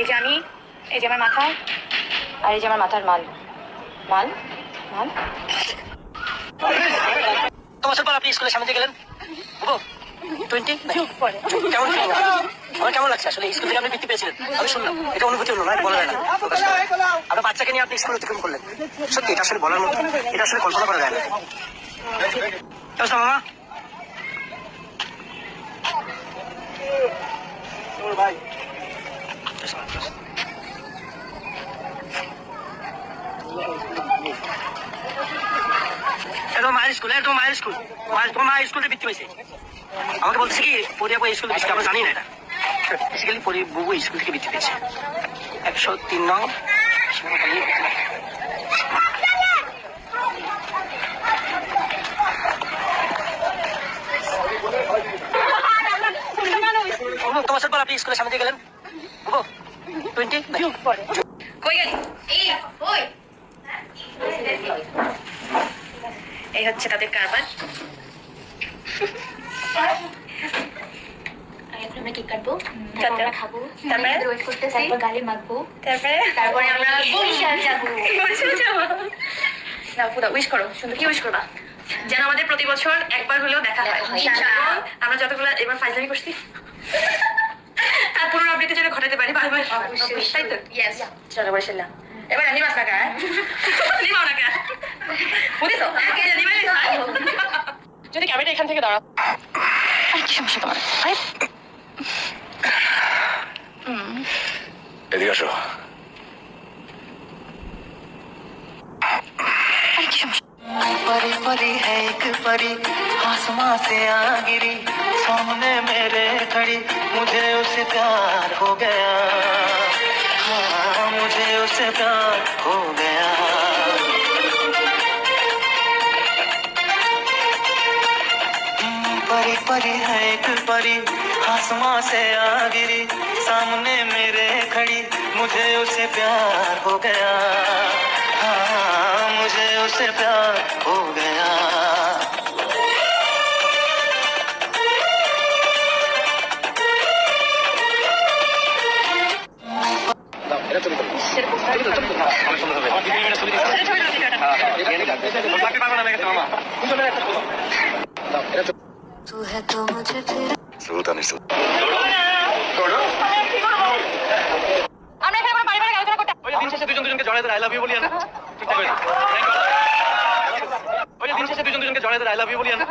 এই যে আমি, এই যে আমার মাথা, আর এই যে আমার মাথার মাল মাল মাল। তোমার পর আপনি স্কুলের সামনে দিয়ে গেলেন 20 কেমন আমার কেমন লাগছে আসলে স্কুল থেকে আপনি বৃত্তি পেয়েছিলেন? আমি শুনলাম এটা অনুভূতি হলো না, বলা যায় না। আপনার বাচ্চাকে নিয়ে আপনি স্কুল অতিক্রম করলেন, সত্যি এটা আসলে বলার মতো, এটা আসলে কল্পনা করা যায় না। মামা ভাই মায়ের স্কুল, একদম মায়ের স্কুল, তোমার মায়ের স্কুলে বৃত্তি পেয়েছে। আমাকে বলতেছে কি পরিয়া স্কুল বৃষ্টি, আমরা জানি না এটা বেসিক্যালি বুবু স্কুল থেকে বৃত্তি পেয়েছে 103 নং। তোমার পর আপনি স্কুলের সামনে দিয়ে গেলেন 20 কই গেলি? এই হচ্ছে তাদের কারবার। আমরা কেক কাটবো, তারপর আমরা খাবো, তারপরে ওয়েট করতেছি, তারপর গালে মাখবো, তারপরে আমরা বরিশাল যাবো। না পুরো উইশ করো, সুন্দর কি উইশ করবা? যেন আমাদের প্রতি বছর একবার হলেও দেখা হয়। ইনশাআল্লাহ। আমরা যতগুলো এবার ফাইজলামি করছি তার পুনরাবৃত্তি যেন ঘটাতে পারি বারবার। তাই তো? ইয়েস। চলো বরিশাল। এবার আমি বাস টাকা নিবাও না কেন বুঝিস? যদি ক্যামেরা এখান থেকে দাঁড়াও, কি সমস্যা তোমার? এদিকে আসো। परी परी है एक परी आसमां से आ गिरी सामने मेरे खड़ी मुझे उससे प्यार हो गया हाँ मुझे उससे प्यार हो गया परी परी है एक परी आसमां से आ गिरी सामने मेरे खड़ी मुझे उससे प्यार हो गया हाँ मुझे उससे प्यार हो गया तू है तो मुझे फिर সুলতানি আমরা এখানে পারিবারিক আলোচনা করতে ওই দিন শেষে দুজনকে জড়াই ধরে আই লাভ ইউ বলি না, ঠিকঠাক হয়েছে। ওই দিন শেষে দুজনকে জড়াই ধরে আই লাভ ইউ বলি না।